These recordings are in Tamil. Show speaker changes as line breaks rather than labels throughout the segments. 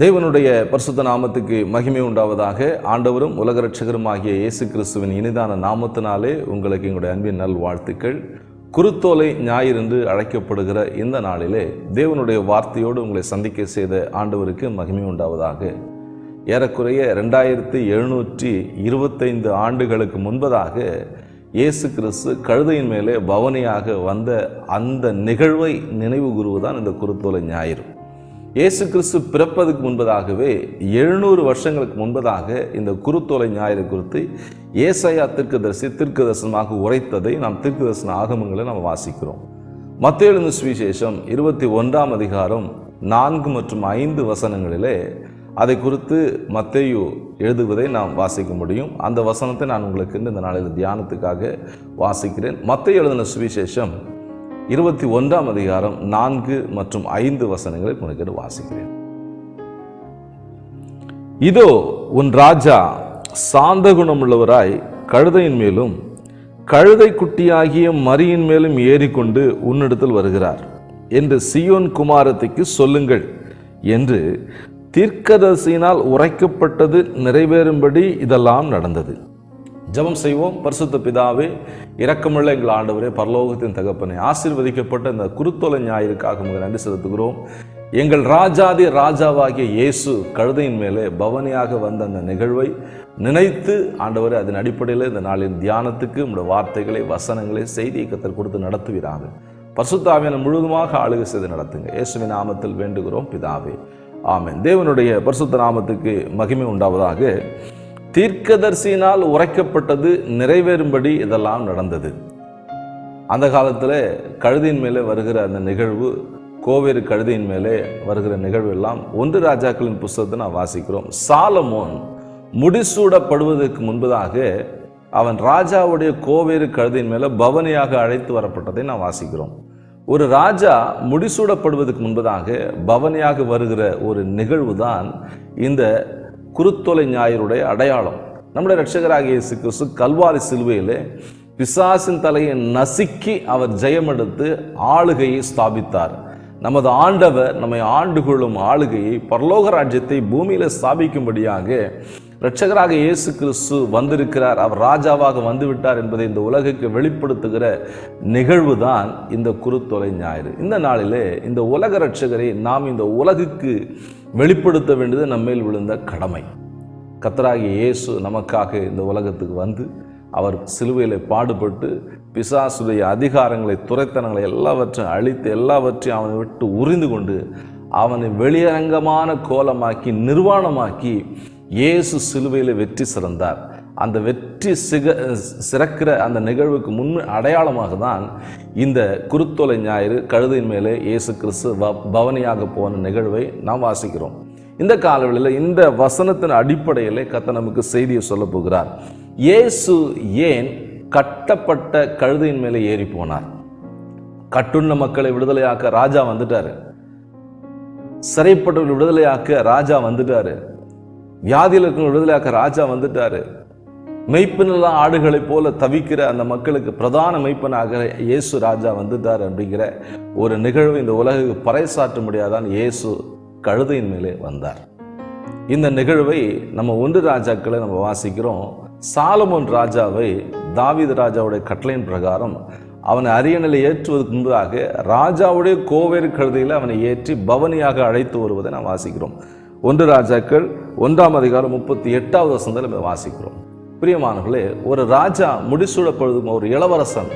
தேவனுடைய பரிசுத்த நாமத்துக்கு மகிமை உண்டாவதாக. ஆண்டவரும் உலக இரட்சகரும் ஆகிய இயேசு கிறிஸ்துவின் இனிதான நாமத்தினாலே உங்களுக்கு எங்களுடைய அன்பின் நல் வாழ்த்துக்கள். குருத்தோலை ஞாயிறு என்று அழைக்கப்படுகிற இந்த நாளிலே தேவனுடைய வார்த்தையோடு உங்களை சந்திக்க செய்த ஆண்டவருக்கு மகிமை உண்டாவதாக. ஏறக்குறைய 2725 ஆண்டுகளுக்கு முன்பதாக இயேசு கிறிஸ்து கழுதையின் மேலே பவனியாக வந்த அந்த நிகழ்வை நினைவு கூறுவதுதான் இந்த குருத்தோலை ஞாயிறு. இயேசு கிறிஸ்து பிறப்பதற்கு முன்பதாகவே 700 வருஷங்களுக்கு முன்பதாக இந்த குருத்தோலை ஞாயிறு குறித்து ஏசாயா தீர்க்கதரிசனமாக உரைத்ததை நாம் தீர்க்கதரிசன ஆகமங்களை நாம் வாசிக்கிறோம். மத்தேயு எழுதின சுவிசேஷம் 21ஆம் அதிகாரம் 4 மற்றும் 5 வசனங்களிலே அதை குறித்து மத்தேயு எழுதுவதை நாம் வாசிக்க முடியும். அந்த வசனத்தை நான் உங்களுக்கு இந்த நாளில் தியானத்துக்காக வாசிக்கிறேன். மத்தேயு எழுதின சுவிசேஷம் 21ஆம் அதிகாரம் 4 மற்றும் 5 வசனங்களை உங்களுக்கு வாசிக்கிறேன். இதோ உன் ராஜா சாந்த குணமுள்ளவராய் கழுதையின் மேலும் கழுதை குட்டியாகிய மரியின் மேலும் ஏறிக்கொண்டு உன்னிடத்தில் வருகிறார் என்று சீயோன் குமாரத்திற்கு சொல்லுங்கள் என்று தீர்க்கதரிசியினால் உரைக்கப்பட்டது நிறைவேறும்படி இதெல்லாம் நடந்தது. ஜெபம் செய்வோம். பரிசுத்த பிதாவே, இரக்கமுள்ள எங்கள் ஆண்டவரே, பரலோகத்தின் தகப்பனே, ஆசீர்வதிக்கப்பட்ட இந்த குருத்தோலை ஞாயிறுக்காக உங்களுக்கு நன்றி செலுத்துகிறோம். எங்கள் ராஜாதி ராஜாவாகிய இயேசு கழுதையின் மேலே பவனியாக வந்த அந்த நிகழ்வை நினைத்து ஆண்டவரே, அதன் அடிப்படையில் இந்த நாளின் தியானத்துக்கு உங்களுடைய வார்த்தைகளை, வசனங்களை, செய்தியை கத்தர் கொடுத்து நடத்துவீராக. பரிசுத்த ஆவியான முழுவதுமாக ஆளுகை செய்து நடத்துங்க. இயேசுவின் நாமத்தில் வேண்டுகிறோம் பிதாவே, ஆமென். தேவனுடைய பரிசுத்த நாமத்துக்கு மகிமை உண்டாவதாக. தீர்க்கதரிசியினால் உரைக்கப்பட்டது நிறைவேறும்படி இதெல்லாம் நடந்தது. அந்த காலத்தில் கழுதையின் மேலே வருகிற அந்த நிகழ்வு, கோவேறு கழுதையின் மேலே வருகிற நிகழ்வு எல்லாம் 1 ராஜாக்களின் புஸ்தகத்தை நான் வாசிக்கிறோம். சாலமோன் முடிசூடப்படுவதற்கு முன்பதாக அவன் ராஜாவுடைய கோவேறு கழுதையின் மேலே பவனியாக அழைத்து வரப்பட்டதை நான் வாசிக்கிறோம். ஒரு ராஜா முடிசூடப்படுவதற்கு முன்பதாக பவனியாக வருகிற ஒரு நிகழ்வு தான் இந்த குருத்தோலை ஞாயிறுடைய அடையாளம். நம்முடைய இரட்சகராகிய இயேசு கிறிஸ்து கல்வாரி சிலுவையிலே பிசாசின் தலையை நசுக்கி அவர் ஜெயமெடுத்து ஆளுகையை ஸ்தாபித்தார். நமது ஆண்டவர் நம்மை ஆண்டு கொள்ளும் ஆளுகையை, பரலோக ராஜ்யத்தை பூமியில ஸ்தாபிக்கும்படியாக இரட்சகராக இயேசு கிறிஸ்து வந்திருக்கிறார். அவர் ராஜாவாக வந்துவிட்டார் என்பதை இந்த உலகுக்கு வெளிப்படுத்துகிற நிகழ்வு தான் இந்த குருத்தோலை ஞாயிறு. இந்த நாளிலே இந்த உலக இரட்சகரை நாம் இந்த உலகுக்கு வெளிப்படுத்த வேண்டியது நம்மேல் விழுந்த கடமை. கர்த்தராகிய இயேசு நமக்காக இந்த உலகத்துக்கு வந்து அவர் சிலுவையில் பாடுபட்டு பிசாசுடைய அதிகாரங்களை, துரைத்தனங்களை எல்லாவற்றையும் அழித்து எல்லாவற்றையும் அவனை விட்டு உரிந்து கொண்டு அவனை வெளியரங்கமான கோலமாக்கி நிர்வாணமாக்கி இயேசு சிலுவையில் வெற்றி சிறந்தார். அந்த வெற்றி சிறக்கிற அந்த நிகழ்வுக்கு அடையாளமாக தான் இந்த குருத்தோலை ஞாயிறு கழுதையின் மேலே இயேசு கிறிஸ்து பவனியாக போன நிகழ்வை நாம் வாசிக்கிறோம். இந்த காலவெளியில் இந்த வசனத்தின் அடிப்படையில் கர்த்தர் நமக்கு செய்தியை சொல்ல போகிறார். இயேசு ஏன் கட்டப்பட்ட கழுதையின் மேலே ஏறி போனார்? கட்டுண்ண மக்களை விடுதலையாக்க ராஜா வந்துட்டாரு. சிறைப்பட்டவர்கள் விடுதலையாக்க ராஜா வந்துட்டாரு. வியாதியில் இருக்கிற விடுதலையாக்க ராஜா வந்துட்டாரு. மெய்ப்பனெல்லாம் ஆடுகளை போல தவிக்கிற அந்த மக்களுக்கு பிரதான மெய்ப்பனாக இயேசு ராஜா வந்துட்டார் அப்படிங்கிற ஒரு நிகழ்வு இந்த உலகுக்கு பறைசாற்ற முடியாதான் இயேசு கழுதையின் மேலே வந்தார். இந்த நிகழ்வை நம்ம 1 ராஜாக்களை நம்ம வாசிக்கிறோம். சாலமோன் ராஜாவை தாவீது ராஜாவுடைய கட்டளையின் பிரகாரம் அவனை அரியணையில் ஏற்றுவதற்கு முன்பதாக ராஜாவுடைய கோவேறு கழுதையில் அவனை ஏற்றி பவனியாக அழைத்து வருவதை நாம் வாசிக்கிறோம். 1 ராஜாக்கள் 1ஆம் அதிகாரம் 38வது வசனத்தில் நம்ம வாசிக்கிறோம். பிரியமானவர்களே, ஒரு ராஜா முடிசூடப்பொழுதும் ஒரு இளவரசன்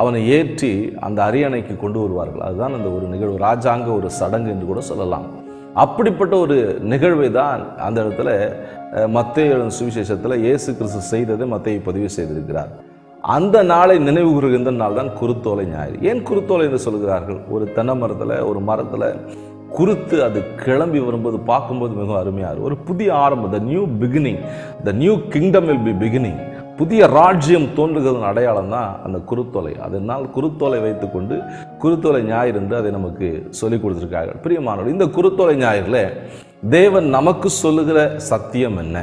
அவனை ஏற்றி அந்த அரியணைக்கு கொண்டு வருவார்கள். அதுதான் அந்த ஒரு நிகழ்வு, ராஜாங்க ஒரு சடங்கு என்று கூட சொல்லலாம். அப்படிப்பட்ட ஒரு நிகழ்வை தான் அந்த இடத்துல மத்தேயு சுவிசேஷத்தில் இயேசு கிறிஸ்து செய்ததை மத்தேயு பதிவு செய்திருக்கிறார். அந்த நாளை நினைவு கூறுகின்ற நாள் தான் குருத்தோலை ஞாயிறு. ஏன் குருத்தோலை என்று சொல்கிறார்கள்? ஒரு தென்னை மரத்தில், ஒரு மரத்தில் குருத்து அது கிளம்பி வரும்போது பார்க்கும்போது மிகவும் அருமையாக ஒரு புதிய ஆரம்பம், the new beginning, the new kingdom will be beginning. புதிய ராஜ்யம் தோன்றுகிறதன் அடையாளம் தான் அந்த குருத்தோலை. அதனால் குருத்தோலை வைத்துக்கொண்டு குருத்தோலை ஞாயிறு என்று அதை நமக்கு சொல்லிக் கொடுத்திருக்கார்கள். பிரியமானவர்கள், இந்த குருத்தோலை ஞாயிறில் தேவன் நமக்கு சொல்லுகிற சத்தியம் என்ன,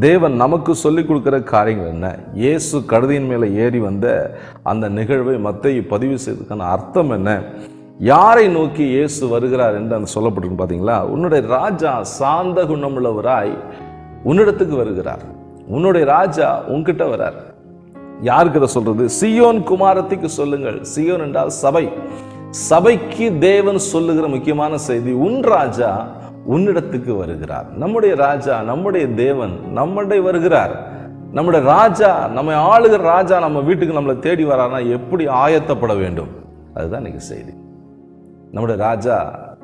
தேவன் நமக்கு சொல்லிக் கொடுக்கிற காரியங்கள் என்ன, இயேசு கழுதையின் மேலே ஏறி வந்த அந்த நிகழ்வை மத்தேயு பதிவு செய்ததுக்கான அர்த்தம் என்ன, யாரை நோக்கி இயேசு வருகிறார் என்று அந்த சொல்லப்பட்டிருக்கு பார்த்தீங்களா? உன்னுடைய ராஜா சாந்த குணமுள்ளவராய் உன்னிடத்துக்கு வருகிறார். உன்னுடைய ராஜா உன்கிட்ட வரார். யாருக்கு இதை சொல்றது? சீயோன் குமாரத்திக்கு சொல்லுங்கள். சீயோன் என்றால் சபை. சபைக்கு தேவன் சொல்லுகிற முக்கியமான செய்தி, உன் ராஜா உன்னிடத்துக்கு வருகிறார். நம்முடைய ராஜா, நம்முடைய தேவன் நம்முடைய வருகிறார். நம்முடைய ராஜா, நம்ம ஆளுகிற ராஜா நம்ம வீட்டுக்கு நம்மளை தேடி வரானா எப்படி ஆயத்தப்பட வேண்டும்? அதுதான் இன்னைக்கு செய்தி. நம்முடைய ராஜா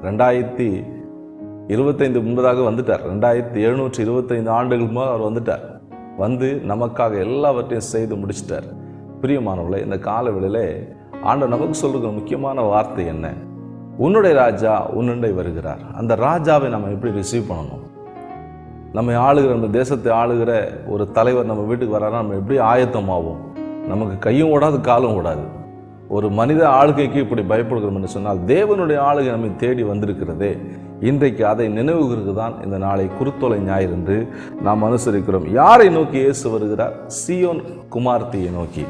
2025 முன்பதாக வந்துட்டார். 2725 ஆண்டுகள் முன்பு அவர் வந்துட்டார். வந்து நமக்காக எல்லாவற்றையும் செய்து முடிச்சிட்டார். பிரியமானவர்களே, இந்த காலவெளியிலே ஆண்டவர் நமக்கு சொல்லுகிற முக்கியமான வார்த்தை என்ன? உன்னுடைய ராஜா உன்னுடைய வருகிறார். அந்த ராஜாவை நம்ம எப்படி ரிசீவ் பண்ணணும்? நம்ம ஆளுகிற, நம்ம தேசத்தை ஆளுகிற ஒரு தலைவர் நம்ம வீட்டுக்கு வரானா நம்ம எப்படி ஆயத்தமாகும்? நமக்கு கையும் ஓடாது காலும் ஓடாது. ஒரு மனித ஆளுகைக்கு இப்படி பயப்படுகிறோம் என்று சொன்னால், தேவனுடைய ஆளுகை நம்மை தேடி வந்திருக்கிறதே. இன்றைக்கு அதை நினைவுகிறது தான் இந்த நாளை குருத்தோலை ஞாயிறு என்று நாம் அனுசரிக்கிறோம். யாரை நோக்கி இயேசு வருகிறார்? சீயோன் குமாரத்தியை நோக்கி,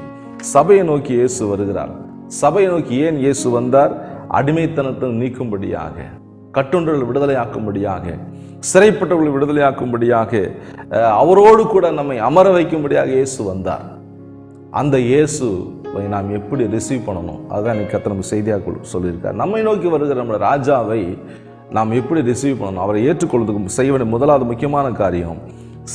சபையை நோக்கி இயேசு வருகிறார். சபையை நோக்கி ஏன் இயேசு வந்தார்? அடிமைத்தனத்தை நீக்கும்படியாக, கட்டுண்டவர்கள் விடுதலையாக்கும்படியாக, சிறைப்பட்டவர்கள் விடுதலையாக்கும்படியாக, அவரோடு கூட நம்மை அமர வைக்கும்படியாக இயேசு வந்தார். அந்த இயேசுவை நாம் எப்படி ரிசீவ் பண்ணணும்? அதுதான் இன்னைக்கு கர்த்தர் நமக்கு செய்தியாக சொல்லியிருக்கார். நம்மை நோக்கி வருகிற நம்ம ராஜாவை நாம் எப்படி ரிசீவ் பண்ணணும்? அவரை ஏற்றுக்கொள்வதற்கு செய்ய வேண்டிய முதலாவது முக்கியமான காரியம்,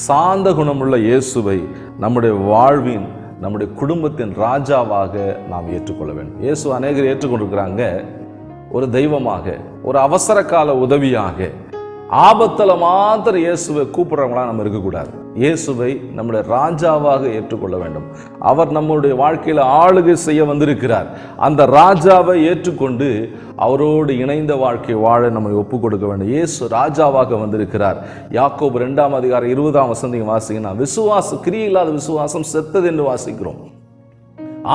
சாந்த குணமுள்ள இயேசுவை நம்முடைய வாழ்வின், நம்முடைய குடும்பத்தின் ராஜாவாக நாம் ஏற்றுக்கொள்ள வேண்டும். இயேசு அநேகர் ஏற்றுக்கொண்டிருக்கிறாங்க ஒரு தெய்வமாக, ஒரு அவசர கால உதவியாக. ஆபத்தில் மாத்திரம் இயேசுவை கூப்பிடுறவங்களா நம்ம இருக்கக்கூடாது. இயேசுவை நம்முடைய ராஜாவாக ஏற்றுக்கொள்ள வேண்டும். அவர் நம்முடைய வாழ்க்கையில் ஆளுகை செய்ய வந்திருக்கிறார். அந்த ராஜாவை ஏற்றுக்கொண்டு அவரோடு இணைந்த வாழ்க்கை வாழ நம்மை ஒப்புக் கொடுக்க வேண்டும். இயேசு ராஜாவாக வந்திருக்கிறார். யாக்கோபு 2:20 வாசிங்கன்னா, விசுவாசம், கிரியில்லாத விசுவாசம் செத்தது என்று வாசிக்கிறோம்.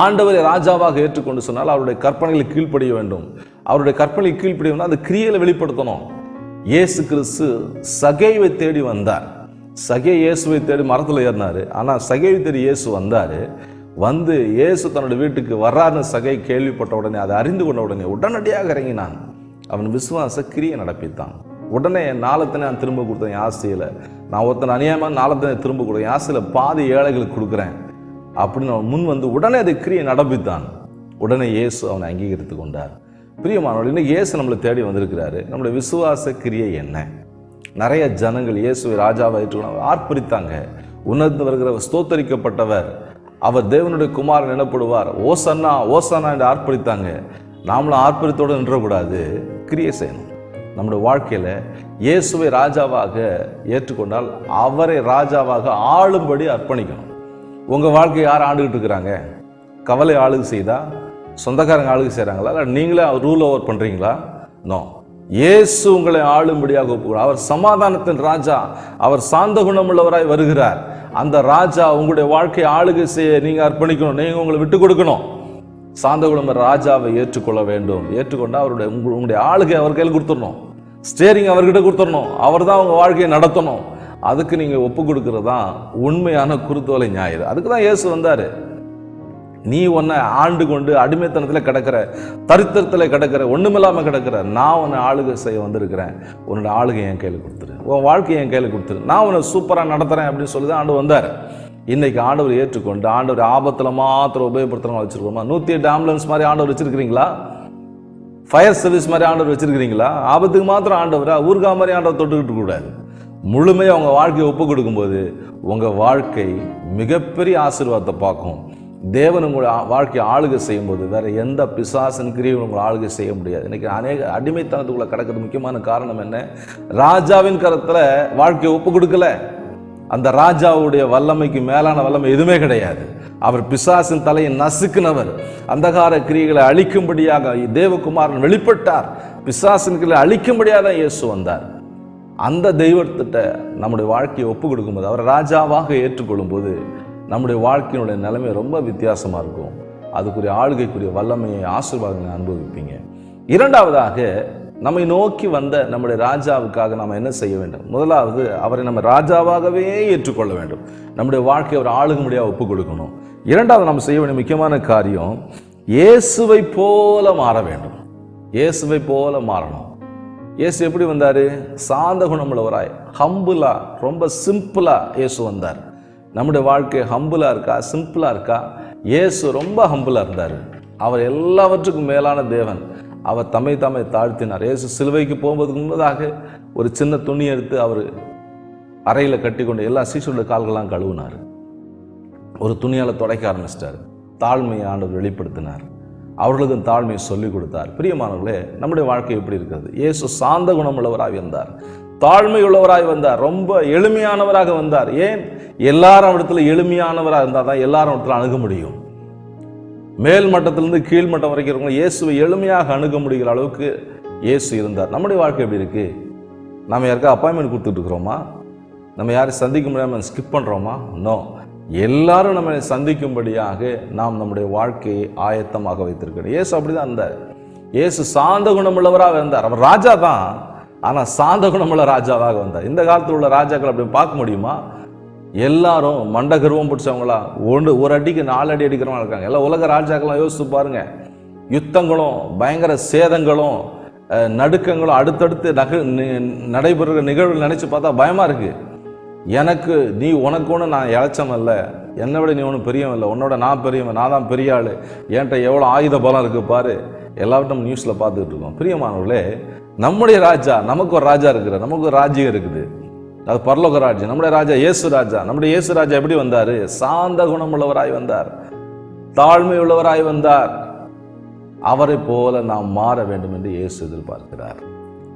ஆண்டவரை ராஜாவாக ஏற்றுக்கொண்டு சொன்னால் அவருடைய கற்பனைகளுக்கு கீழ்ப்படிய வேண்டும். அவருடைய கற்பனைக்கு கீழ்ப்படிய அந்த கிரியையில வெளிப்படுத்தணும். இயேசு கிறிஸ்து சகேவை தேடி வந்தார். சகே இயேசுவை தேடி மரத்தில் ஏறினார். ஆனால் சகேவை தேடி இயேசு வந்தார். வந்து இயேசு தன்னுடைய வீட்டுக்கு வர்றாருன்னு சகை கேள்விப்பட்ட உடனே, அதை அறிந்து கொண்ட உடனே உடனடியாக இறங்கினான். அவன் விசுவாச கிரியை நடப்பித்தான். உடனே நாளத்தனை நான் திரும்ப கொடுத்தேன் என் ஆசையில். நான் ஒருத்தன் அநியாயமாக நாளத்தனை திரும்ப கொடுத்தேன், என் ஆசையில் பாதி ஏழைகளுக்கு கொடுக்குறேன் அப்படின்னு அவன் முன் வந்து உடனே அதை கிரியை நடப்பித்தான். உடனே இயேசு அவனை அங்கீகரித்து கொண்டார். பிரியமானவர்கள், இன்னைக்கு இயேசு நம்மளை தேடி வந்திருக்கிறாரு. நம்மளுடைய விசுவாச கிரியை என்ன? நிறைய ஜனங்கள் இயேசுவை ராஜாவை ஏற்றுக்கொண்டு ஆர்ப்பரித்தாங்க. உன்னதத்தில் வருகிற ஸ்தோத்தரிக்கப்பட்டவர், அவர் தேவனுடைய குமாரன் எனப்படுவார், ஓசன்னா ஓசன்னா என்று ஆர்ப்பரித்தாங்க. நாமளும் ஆர்ப்பரித்தோடு நின்றக்கூடாது, கிரியை செய்யணும். நம்முடைய வாழ்க்கையில் இயேசுவை ராஜாவாக ஏற்றுக்கொண்டால் அவரை ராஜாவாக ஆளும்படி அர்ப்பணிக்கணும். உங்கள் வாழ்க்கையை யார் ஆண்டுகிட்டு இருக்கிறாங்க? கவலை ஆளுகை செய்தா சொந்தக்காரங்க ஆளுகை செய்கிறாங்களா? இல்லை நீங்களே ரூல் ஓவர் பண்ணுறீங்களா? நோ. இயேசு உங்களை ஆளும்படியாக ஒப்புக்கொள்ளும். அவர் சமாதானத்தின் ராஜா, அவர் சாந்த குணமுள்ளவராய் வருகிறார். அந்த ராஜா உங்களுடைய வாழ்க்கையை ஆளுகை செய்ய நீங்கள் அர்ப்பணிக்கணும். நீங்கள் உங்களை விட்டு கொடுக்கணும். சாந்த குணம் ராஜாவை ஏற்றுக்கொள்ள வேண்டும். ஏற்றுக்கொண்டா அவருடைய உங்களுடைய ஆளுகை அவர் கையில் கொடுத்துடணும். ஸ்டேரிங் அவர்கிட்ட கொடுத்துடணும். அவர் தான் உங்கள் வாழ்க்கையை நடத்தணும். அதுக்கு நீங்கள் ஒப்பு கொடுக்கறது தான் உண்மையான குருத்தோலை ஞாயிறு. அதுக்கு தான் இயேசு வந்தார். நீ உன்னை ஆண்டு கொண்டு அடிமைத்தனத்தில் கிடக்கிற, தரித்திரத்தில் கிடக்கிற, ஒன்றுமில்லாமல் கிடக்கிற, நான் உன்னை ஆளுகை செய்ய வந்திருக்கிறேன். உன்னோட ஆளுகை என் கையில் கொடுத்துரு, உன் வாழ்க்கையை என் கையில் கொடுத்துரு, நான் உன்னை சூப்பராக நடத்துகிறேன் அப்படின்னு சொல்லி தான் ஆண்டு வந்தார். இன்னைக்கு ஆண்டவர் ஏற்றுக்கொண்டு ஆண்டவர் ஆபத்தில் மாத்திரம் உபயோகப்படுத்துகிறவங்க வச்சுருக்கோமா? 108 ஆம்புலன்ஸ் மாதிரி ஆண்டவர் வச்சுருக்கிறீங்களா? ஃபயர் சர்வீஸ் மாதிரி ஆண்டவர் வச்சுருக்கிறீங்களா? ஆபத்துக்கு மாத்திரம் ஆண்டவரா? ஊர்கா மாதிரி ஆண்டவர் தொட்டுக்கிட்டு கூடாது. முழுமையாக உங்கள் வாழ்க்கையை ஒப்பு கொடுக்கும்போது உங்கள் வாழ்க்கை மிகப்பெரிய ஆசீர்வாதத்தை பார்க்கும். தேவன் உங்களை வாழ்க்கையை ஆளுகை செய்யும்போது வேற எந்த பிசாசன் கிரியும் உங்களை ஆளுகை செய்ய முடியாது. இன்னைக்கு அநேக அடிமைத்தனத்துக்குள்ள கிடக்கிறது முக்கியமான காரணம் என்ன? ராஜாவின் கரத்தில் வாழ்க்கையை ஒப்பு கொடுக்கல. அந்த ராஜாவுடைய வல்லமைக்கு மேலான வல்லமை எதுவுமே கிடையாது. அவர் பிசாசின் தலையை நசுக்கினவர். அந்தகார கிரியைகளை அழிக்கும்படியாக தேவகுமாரன் வெளிப்பட்டார். பிசாசின் கிரியை அழிக்கும்படியாக தான் இயேசு வந்தார். அந்த தெய்வத்திட்ட நம்முடைய வாழ்க்கையை ஒப்பு கொடுக்கும்போது, அவரை ராஜாவாக ஏற்றுக்கொள்ளும் போது நம்முடைய வாழ்க்கையினுடைய நிலைமை ரொம்ப வித்தியாசமாக இருக்கும். அதுக்குரிய ஆளுகைக்குரிய வல்லமையை, ஆசீர்வாதங்களை அனுபவிப்பீங்க. இரண்டாவதாக, நம்மை நோக்கி வந்த நம்முடைய ராஜாவுக்காக நாம் என்ன செய்ய வேண்டும்? முதலாவது, அவரை நம்ம ராஜாவாகவே ஏற்றுக்கொள்ள வேண்டும். நம்முடைய வாழ்க்கையை அவர் ஆளுகும்படியாக ஒப்பு கொடுக்கணும். இரண்டாவது, நம்ம செய்ய வேண்டிய முக்கியமான காரியம், இயேசுவை போல மாற வேண்டும். இயேசுவை போல மாறணும். இயேசு எப்படி வந்தார்? சாந்த குணமுள்ளவராய், ஹம்புலா, ரொம்ப சிம்பிளா இயேசு வந்தார். நம்முடைய வாழ்க்கை ஹம்புலா இருக்கா, சிம்பிளா இருக்கா? இயேசு ரொம்ப ஹம்புலா இருந்தார். அவர் எல்லாவற்றுக்கும் மேலான தேவன். அவர் தம்மை தாழ்த்தினார். இயேசு சிலுவைக்கு போகும்போதுக்கு முன்பதாக ஒரு சின்ன துணி எடுத்து அவர் அறையில் கட்டி கொண்டு எல்லா சீஷருடைய கால்கள்லாம் கழுவினார். ஒரு துணியால் துடைக்க ஆரம்பிச்சிட்டார். தாழ்மையை ஆண்டவர் வெளிப்படுத்தினார். அவர்களுக்கும் தாழ்மையை சொல்லிக் கொடுத்தார். பிரியமானவர்களே, நம்முடைய வாழ்க்கை எப்படி இருக்கிறது? இயேசு சாந்த குணமுள்ளவராக வந்தார், தாழ்மை உள்ளவராய் வந்தார், ரொம்ப எளிமையானவராக வந்தார். ஏன்? எல்லாரும் இடத்துல எளிமையானவராக இருந்தால் தான் எல்லாரும் இடத்துல அணுக முடியும். மேல் மட்டத்திலிருந்து கீழ் மட்டம் வரைக்கும் இருக்கவங்க இயேசுவை எளிமையாக அணுக முடிகிற அளவுக்கு இயேசு இருந்தார். நம்முடைய வாழ்க்கை எப்படி இருக்கு? நம்ம யாருக்கா அப்பாயின்மெண்ட் கொடுத்துட்டு இருக்கிறோமா? நம்ம யாரும் சந்திக்க முடியாமல் ஸ்கிப் பண்ணுறோமா? நோ. எல்லாரும் நம்ம சந்திக்கும்படியாக நாம் நம்முடைய வாழ்க்கையை ஆயத்தமாக வைத்திருக்கிறோம். இயேசு அப்படிதான் இருந்தார். இயேசு சாந்த குணமுள்ளவராக இருந்தார். அவர் ராஜா தான், ஆனால் சாந்த குணமுள்ள ராஜாவாக வந்தார். இந்த காலத்தில் உள்ள ராஜாக்கள் அப்படி பார்க்க முடியுமா? எல்லாரும் மண்ட கருவம் பிடிச்சவங்களா, ஒரு அடிக்கு 4 அடி அடிக்கிறவங்க இருக்காங்க. எல்லாம் உலக ராஜாக்கள்லாம் யோசித்து பாருங்க. யுத்தங்களும் பயங்கர சேதங்களும் நடுக்கங்களும் அடுத்தடுத்து நடைபெறுகிற நிகழ்வுகள் நினைச்சு பார்த்தா பயமா இருக்கு. உனக்கு ஒன்று நான் இழைச்சம் இல்லை, என்னை விட நீ ஒன்றும் பெரியவன் இல்லை, உன்னோட நான் பெரியவன், நான் தான் பெரிய ஆள், என்கிட்ட எவ்வளோ ஆயுத பலம் இருக்கு பாரு, எல்லாவற்றும் நியூஸில் பார்த்துக்கிட்டு இருக்கோம். பிரியமானவர்களே, நம்முடைய ராஜா, நமக்கு ஒரு ராஜா இருக்கிறார், நமக்கு ஒரு ராஜ்யம் இருக்குது. அது பரலோக ராஜ்யம். நம்முடைய ராஜா இயேசு ராஜா. நம்முடைய இயேசு ராஜா எப்படி வந்தார்? சாந்த குணம் உள்ளவராய் வந்தார், தாழ்மை உள்ளவராய் வந்தார். அவரை போல நாம் மாற வேண்டும் என்று இயேசு எதிர்பார்க்கிறார்.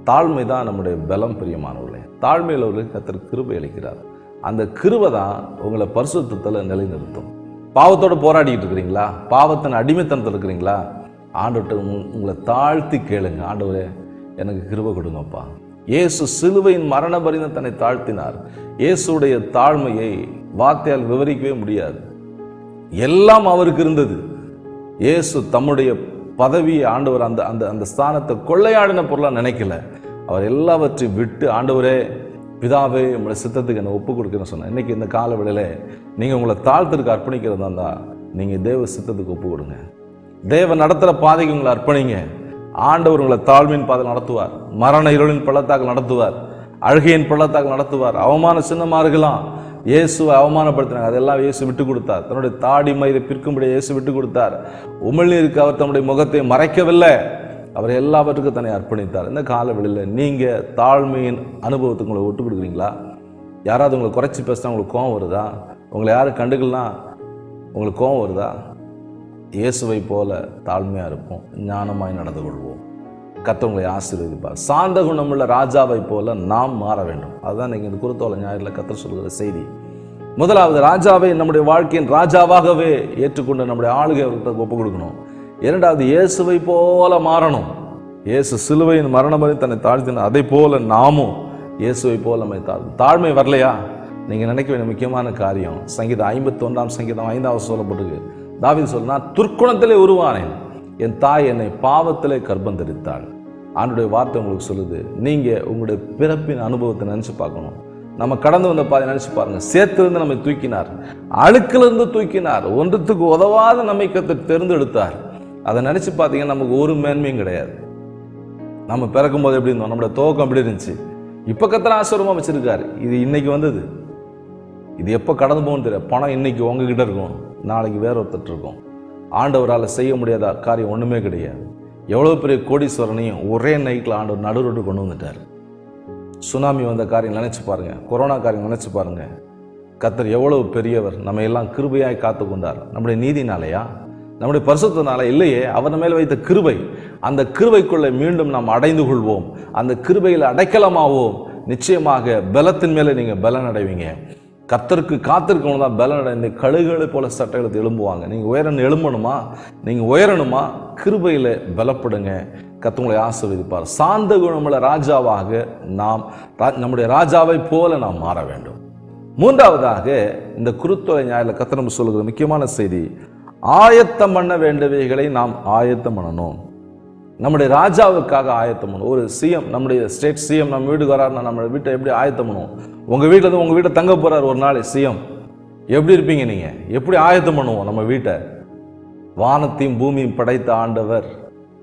தாழ்மை தான் நம்முடைய பலம். பிரியமானவர்களே, தாழ்மை உள்ளவர்களுக்கு கர்த்தர் கிருபை அளிக்கிறார். அந்த கிருபை தான் உங்களை பரிசுத்தத்தில் நிலைநிறுத்தும். பாவத்தோடு போராடிட்டு இருக்கிறீங்களா? பாவத்தின் அடிமைத்தனத்தில் இருக்கிறீங்களா? ஆண்டவர்கிட்ட உங்களை தாழ்த்தி கேளுங்க. ஆண்டவரே, எனக்கு கிருபை கொடுங்கப்பா. இயேசு சிலுவையின் மரண பரிந்து தன்னை தாழ்த்தினார். இயேசுடைய தாழ்மையை வார்த்தையால் விவரிக்கவே முடியாது. எல்லாம் அவருக்கு இருந்தது. இயேசு தம்முடைய பதவியை ஆண்டவர் அந்த அந்த அந்த ஸ்தானத்தை கொள்ளையாடின பொருளாக நினைக்கல. அவர் எல்லாவற்றையும் விட்டு, ஆண்டவரே பிதாவே உங்களுடைய சித்தத்துக்கு என்னை ஒப்பு கொடுக்குறேன்னு சொன்னார். இன்னைக்கு இந்த கால வேளையில நீங்கள் உங்களை தாழ்த்திற்கு அர்ப்பணிக்கிறதா இருந்தால் நீங்கள் தேவ சித்தத்துக்கு ஒப்பு கொடுங்க. தேவ நடத்துகிற பாதைக்கு உங்களை அர்ப்பணிங்க. ஆண்டவர் உங்களை தாழ்மையின் பாதை நடத்துவார். மரண இருளின் பள்ளத்தாக்கு நடத்துவார். அழுகையின் பள்ளத்தாக்கு நடத்துவார். அவமான சின்னமாக இருக்கலாம். இயேசுவை அவமானப்படுத்தினாங்க, அதெல்லாம் இயேசு விட்டு கொடுத்தார். தன்னுடைய தாடி மயிரை பிற்கும்படி இயேசு விட்டு கொடுத்தார். உமிழ்நீருக்கு அவர் தன்னுடைய முகத்தை மறைக்கவில்லை. அவர் எல்லாவற்றுக்கும் தன்னை அர்ப்பணித்தார். இந்த காலவெளியில் நீங்கள் தாழ்மையின் அனுபவத்துக்கு உங்களை விட்டு கொடுக்குறீங்களா? யாராவது உங்களை குறைச்சி பேசினா உங்களுக்கு கோவம் வருதா? உங்களை யாரும் கண்டுக்கலாம் உங்களுக்கு கோவம் வருதா? இயேசுவை போல தாழ்மையாக இருப்போம், ஞானமாய் நடந்து கொள்வோம். கர்த்தர் ஆசீர்வதிப்பார். சாந்த குணமுள்ள ராஜாவை போல நாம் மாற வேண்டும். அதுதான் நீங்கள் இந்த குருத்தோலை ஞாயிறில் கர்த்தர் சொல்கிற செய்தி. முதலாவது, ராஜாவை நம்முடைய வாழ்க்கையின் ராஜாவாகவே ஏற்றுக்கொண்டு நம்முடைய ஆளுகை அவர்கிட்ட ஒப்பு கொடுக்கணும். இரண்டாவது, இயேசுவை போல மாறணும். இயேசு சிலுவையின் மரணமறை தன்னை தாழ்த்தினார். அதை போல நாமும் இயேசுவை போல நம்மை தாழ்மை வரலையா? நீங்கள் நினைக்க வேண்டிய முக்கியமான காரியம் சங்கீதம் 51 சங்கீதம் 5 சொல்லப்பட்டிருக்கு. தாவீது சொல்றா, துர்க்குணத்திலே உருவானேன், என் தாய் என்னை பாவத்திலே கர்ப்பம் தரித்தாள். ஆண்டுடைய வார்த்தை உங்களுக்கு சொல்லுது. நீங்கள் உங்களுடைய பிறப்பின் அனுபவத்தை நினச்சி பார்க்கணும். நம்ம கடந்து வந்த பாதை நினச்சி பாருங்க. சேத்திலிருந்து நம்மை தூக்கினார், அழுக்கிலிருந்து தூக்கினார், ஒன்றுத்துக்கு உதவாத நம்மை கர்த்தர் தேர்ந்தெடுத்தார். அதை நினச்சி பார்த்தீங்கன்னா நமக்கு ஒரு மேன்மையும் கிடையாது. நம்ம பிறக்கும் போது எப்படி இருந்தோம், நம்மளுடைய துவக்கம் எப்படி இருந்துச்சு, இப்போ கர்த்தர் ஆசீர்வாதமாக வச்சிருக்காரு. இது இன்னைக்கு வந்தது, இது எப்போ கடந்து போகணும் தெரியாது. பணம் இன்னைக்கு உங்ககிட்ட இருக்கும், நாளைக்கு வேற ஒருத்தர் இருக்கும். ஆண்டவரால் செய்ய முடியாத காரியம் ஒன்றுமே கிடையாது. எவ்வளோ பெரிய கோடீஸ்வரனையும் ஒரே நைட்டில் ஆண்டவர் நடுரோட்டு கொண்டு வந்துட்டார். சுனாமி வந்த காரியம் நினச்சி பாருங்கள், கொரோனா காரியம் நினச்சி பாருங்கள். கர்த்தர் எவ்வளவு பெரியவர், நம்ம எல்லாம் கிருபையாய் காத்து கொண்டார். நம்முடைய நீதினாலையா, நம்முடைய பரிசுத்தனால இல்லையே, அவர் மேல் வைத்த கிருபை. அந்த கிருபைக்குள்ளே மீண்டும் நாம் அடைந்து கொள்வோம். அந்த கிருபையில் அடைக்கலமாவோம். நிச்சயமாக பலத்தின் மேலே நீங்கள் பலன் அடைவீங்க. கர்த்தருக்கு காத்திருக்கணும் தான் பலன் அடைந்து கழுகுகளை போல சட்டைகளுக்கு எழும்புவாங்க. நீங்கள் எழும்பணுமா, நீங்கள் உயரணுமா, கிருபையில் பலப்படுங்க. கர்த்தர் உங்களை ஆசீர்வதிப்பார். சாந்த குணமுள்ள ராஜாவாக நாம் நம்முடைய ராஜாவை போல நாம் மாற வேண்டும். மூன்றாவதாக, இந்த குருத்தோலை ஞாயிறில் கர்த்தர் நம்ம சொல்லுகிற முக்கியமான செய்தி, ஆயத்தம் பண்ண வேண்டியவைகளை நாம் ஆயத்தம் பண்ணணும். நம்முடைய ராஜாவுக்காக ஆயத்தம் பண்ணணும். ஒரு சிஎம், நம்முடைய ஸ்டேட் சிஎம் நம்ம வீட்டுக்கு வராருன்னா நம்ம வீட்டை எப்படி ஆயத்தம் பண்ணுவோம்? உங்கள் வீட்டில் இருந்து உங்கள் வீட்டை தங்க போகிறார் ஒரு நாள் சிஎம், எப்படி இருப்பீங்க நீங்கள்? எப்படி ஆயத்தம் பண்ணுவோம் நம்ம வீட்டை? வானத்தையும் பூமியும் படைத்த ஆண்டவர்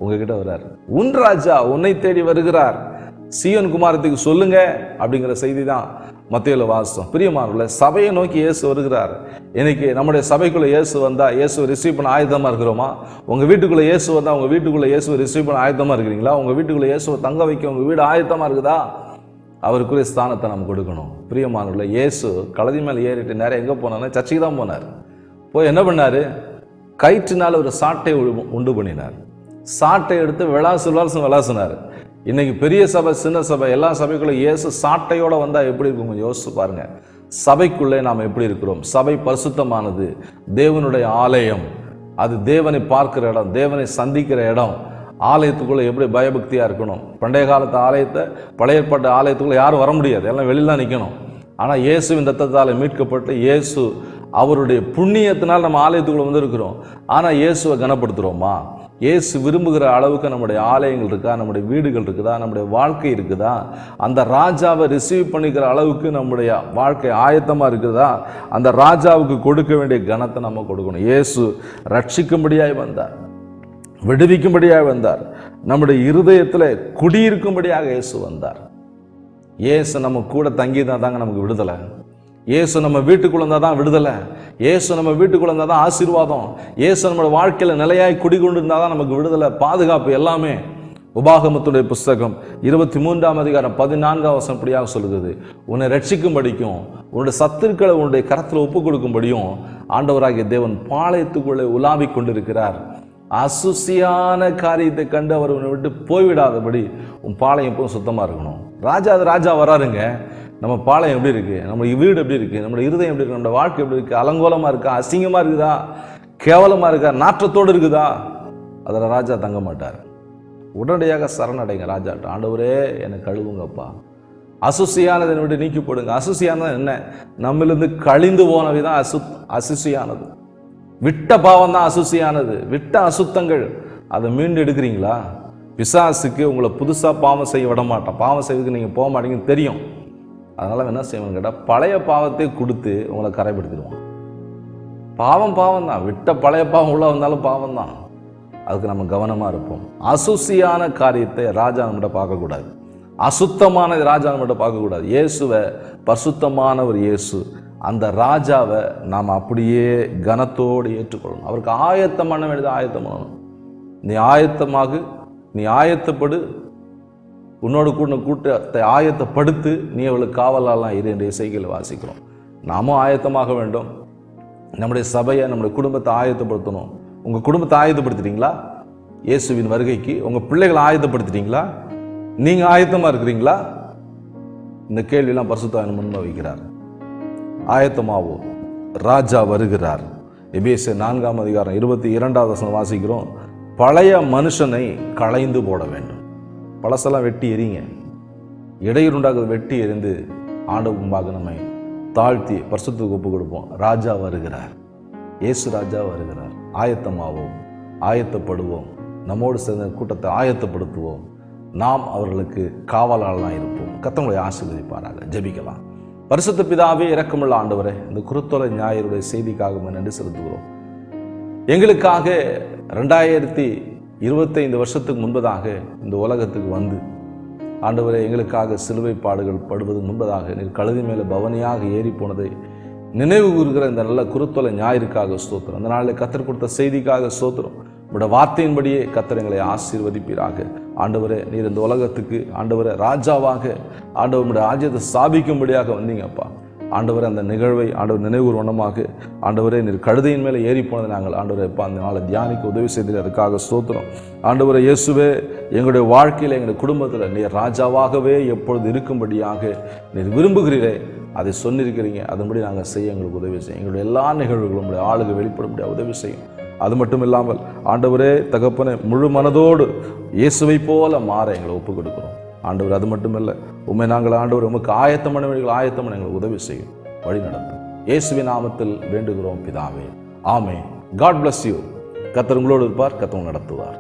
உங்ககிட்ட வர்றார். உன் ராஜா உன்னை தேடி வருகிறார், சீயோன் குமாரத்துக்கு சொல்லுங்க அப்படிங்கிற செய்தி தான் மத்தேயுல வாசம். பிரியமானவர்களே, சபையை நோக்கி இயேசு வருகிறார். இன்னைக்கு நம்முடைய சபைக்குள்ள இயேசு வந்தா இயேசுவை ரிசீவ் பண்ண ஆயுதமா இருக்கிறோமா? உங்க வீட்டுக்குள்ள இயேசு வந்தா உங்க வீட்டுக்குள்ள இயேசுவை ரிசீவ் பண்ண ஆயுதமா இருக்கிறீங்களா? உங்க வீட்டுக்குள்ள இயேசுவை தங்க வைக்க உங்க வீடு ஆயத்தமா இருக்குதா? அவருக்குரிய ஸ்தானத்தை நம்ம கொடுக்கணும். பிரியமானவர்களே, இயேசு கழுதை மேலே ஏறிட்டு நேரம் எங்கே போனார்னா சர்ச்சுக்கு தான் போனார். போய் என்ன பண்ணார்? கயிற்றினால் ஒரு சாட்டை உண்டு பண்ணினார். சாட்டை எடுத்து விளாசினார். இன்னைக்கு பெரிய சபை சின்ன சபை எல்லா சபைக்குள்ள இயேசு சாட்டையோட வந்தால் எப்படி இருக்கும் கொஞ்சம் யோசிச்சு பாருங்க. சபைக்குள்ளே நாம் எப்படி இருக்கிறோம்? சபை பரிசுத்தமானது, தேவனுடைய ஆலயம், அது தேவனை பார்க்கிற இடம், தேவனை சந்திக்கிற இடம். ஆலயத்துக்குள்ளே எப்படி பயபக்தியாக இருக்கணும். பண்டைய காலத்து ஆலயத்தை, பழைய ஏற்பாட்டு ஆலயத்துக்குள்ளே யாரும் வர முடியாது, எல்லாம் வெளியில் தான் நிற்கணும். ஆனால் இயேசுவின் ரத்தத்தால் மீட்கப்பட்டு இயேசு அவருடைய புண்ணியத்தினால் நம்ம ஆலயத்துக்குள்ளே வந்து இருக்கிறோம். ஆனால் இயேசுவை கனப்படுத்துகிறோமா? இயேசு விரும்புகிற அளவுக்கு நம்முடைய ஆலயங்கள் இருக்கா? நம்முடைய வீடுகள் இருக்குதா? நம்முடைய வாழ்க்கை இருக்குதா? அந்த ராஜாவை ரிசீவ் பண்ணிக்கிற அளவுக்கு நம்முடைய வாழ்க்கை ஆயத்தமாக இருக்குதா? அந்த ராஜாவுக்கு கொடுக்க வேண்டிய கனத்தை நம்ம கொடுக்கணும். இயேசு ரட்சிக்கும்படியாய் வந்தார், விடுவிக்கும்படியாக வந்தார், நம்முடைய இருதயத்தில் குடியிருக்கும்படியாக இயேசு வந்தார். இயேசு நம்ம கூட தங்கிதான் தாங்க நமக்கு விடுதலை. இயேசு நம்ம வீட்டுக்குள்ள இருந்தால் தான் விடுதலை. இயேசு நம்ம வீட்டுக்குள்ள இருந்தால் தான் ஆசீர்வாதம். இயேசு நம்மளோட வாழ்க்கையில் நிலையாய் குடிகொண்டு இருந்தால் தான் நமக்கு விடுதலை, பாதுகாப்பு எல்லாமே. உபாகமத்துடைய புஸ்தகம் 23ஆம் அதிகாரம் 14ஆம் வசனம் இப்படியாக சொல்லுகிறது, உன்னை ரட்சிக்கும்படிக்கும் உன்னுடைய சத்துருக்களை உன்னுடைய கரத்தில் ஒப்புக் கொடுக்கும்படியும் ஆண்டவராகிய தேவன் பாளையத்துக்குள்ளே உலாவிக் கொண்டிருக்கிறார். அசுசியான காரியத்தை கண்டு அவர் உன்னை விட்டு போய்விடாதபடி உன் பாளையம் எப்பவும் சுத்தமாக இருக்கணும். ராஜா வராருங்க. நம்ம பாளையம் எப்படி இருக்கு? நம்ம வீடு எப்படி இருக்கு? நம்மளோட இருதயம் எப்படி இருக்கு? நம்மளோட வாழ்க்கை எப்படி இருக்கு? அலங்கோலமாக இருக்கா? அசிங்கமாக இருக்குதா? கேவலமாக இருக்கா? நாற்றத்தோடு இருக்குதா? அதில் ராஜா தங்க மாட்டார். உடனடியாக சரணடைங்க ராஜாட்ட. ஆண்டவரே என்னை கழுவுங்கப்பா, அசுசியானதை விட்டு நீக்கி போடுங்க. அசுசியானது என்ன? நம்மளிருந்து கழிந்து போனவை தான் அசுசியானது. விட்ட பாவம் தான் அசுசியானது. விட்ட அசுத்தங்கள் அதை மீண்டு எடுக்கிறீங்களா? பிசாசுக்கு உங்களை புதுசாக பாவம் செய்ய விட மாட்டான். பாவம் செய்வதுக்கு நீங்கள் போக மாட்டீங்கன்னு தெரியும். அதனால் என்ன செய்யணும்னு கேட்டால் பழைய பாவத்தை கொடுத்து உங்களை கரைப்படுத்திடுவான். பாவம் தான், விட்ட பழைய பாவம் உள்ள வந்தாலும் பாவம் தான். அதுக்கு நம்ம கவனமாக இருப்போம். அசுசியான காரியத்தை ராஜா நம்மகிட்ட பார்க்கக்கூடாது, அசுத்தமான ராஜா நம்மகிட்ட பார்க்கக்கூடாது. இயேசுவை பரிசுத்தமானவர் இயேசு, அந்த ராஜாவை நாம் அப்படியே கனத்தோடு ஏற்றுக்கொள்ளணும். அவருக்கு ஆயத்தம் பண்ண வேண்டியது ஆயத்தம் பண்ணணும். நீ ஆயத்தப்படு, உன்னோடு கூட கூட்டத்தை ஆயத்தப்படுத்து, நீ அவளுக்கு காவலாலாம் இரு என்ற இசைகளை வாசிக்கிறோம். நாமும் ஆயத்தமாக வேண்டும். நம்முடைய சபையை, நம்முடைய குடும்பத்தை ஆயத்தப்படுத்தணும். உங்கள் குடும்பத்தை ஆயத்தப்படுத்திட்டீங்களா? இயேசுவின் வருகைக்கு உங்கள் பிள்ளைகளை ஆயத்தப்படுத்திட்டீங்களா? நீங்கள் ஆயத்தமாக இருக்கிறீங்களா? இந்த கேள்வியெல்லாம் பரிசுத்த ஆவியானவர் முன்ன வைக்கிறார். ஆயத்தமாவோம், ராஜா வருகிறார். எபேசியர் 4ஆம் அதிகாரம் 22ஆவது வசனம் வாசிக்கிறோம், பழைய மனுஷனை களைந்து போட வேண்டும். பழசெல்லாம் வெட்டி எறிங்க, இடையூறுண்டாக வெட்டி எறிந்து ஆண்டவர் முன்பாக நம்மை தாழ்த்தி பரிசுத்தத்துக்கு ஒப்பு கொடுப்போம். ராஜா வருகிறார், இயேசு ராஜா வருகிறார். ஆயத்தமாவோம், ஆயத்தப்படுவோம், நம்மோடு சேர்ந்த கூட்டத்தை ஆயத்தப்படுத்துவோம். நாம் அவர்களுக்கு காவலாளனாக இருப்போம். கர்த்தர் ஆசீர்வதிப்பாராக. ஜெபிக்கலாம். பரிசுத்த பிதாவே, இரக்கமுள்ள ஆண்டவரே, இந்த குருத்தோலை ஞாயிறுடைய செய்திக்காக நன்றி செலுத்துகிறோம். எங்களுக்காக 2025 வருஷத்துக்கு முன்பதாக இந்த உலகத்துக்கு வந்து ஆண்டவரே, எங்களுக்காக சிலுவை பாடுகள் படுவது முன்பதாக நீர் கழுதி மேலே பவனியாக ஏறி போனதை நினைவு கூறுகிற இந்த நல்ல குருத்தோலை ஞாயிறுக்காக ஸ்தோத்திரம். அந்த நாளில் கர்த்தர் கொடுத்த செய்திக்காக ஸ்தோத்திரம். உங்களுடைய வார்த்தையின்படியே கர்த்தர் எங்களை ஆசீர்வதிப்பீராக. ஆண்டவரே, நீர் இந்த உலகத்துக்கு ஆண்டவரே ராஜாவாக ஆண்டவருடைய ராஜ்யத்தை ஸ்தாபிக்கும்படியாக வந்தீங்கப்பா. ஆண்டவரே, அந்த நிகழ்வை ஆண்டவர் நினைவுவனமாக ஆண்டவரே நீர் கழுதையின் மேலே ஏறி போனதை நாங்கள் ஆண்டவரே அந்த நாளை தியானிக்க உதவி செய்து அதுக்காக ஸ்தோத்திரம். ஆண்டவரே இயேசுவே, எங்களுடைய வாழ்க்கையில் எங்களுடைய குடும்பத்தில் நீர் ராஜாவாகவே எப்பொழுது இருக்கும்படியாக நீர் விரும்புகிறீரே, அதை சொன்னிருக்கிறீங்க. அதன்படி நாங்கள் செய்ய எங்களுக்கு உதவி செய்யும். எங்களுடைய எல்லா நிகழ்வுகளும் உங்களுடைய ஆளுக வெளிப்படும்படியாக உதவி செய்யும். அது மட்டும் இல்லாமல் ஆண்டவரே தகப்பனே, முழு மனதோடு இயேசுவை போல மாற எங்களை ஒப்புக் கொடுக்கிறோம். ஆண்டவர் அது மட்டுமல்ல, உண்மை நாங்கள் ஆண்டவர் உமக்கு ஆயத்தம் பண்ண எங்களுக்கு உதவி செய்யும், வழி நடத்தும். இயேசுவின் நாமத்தில் வேண்டுகிறோம் பிதாவே, ஆமென். God bless you. கர்த்தர் உங்களோடு இருப்பார், கர்த்தர் நடத்துவார்.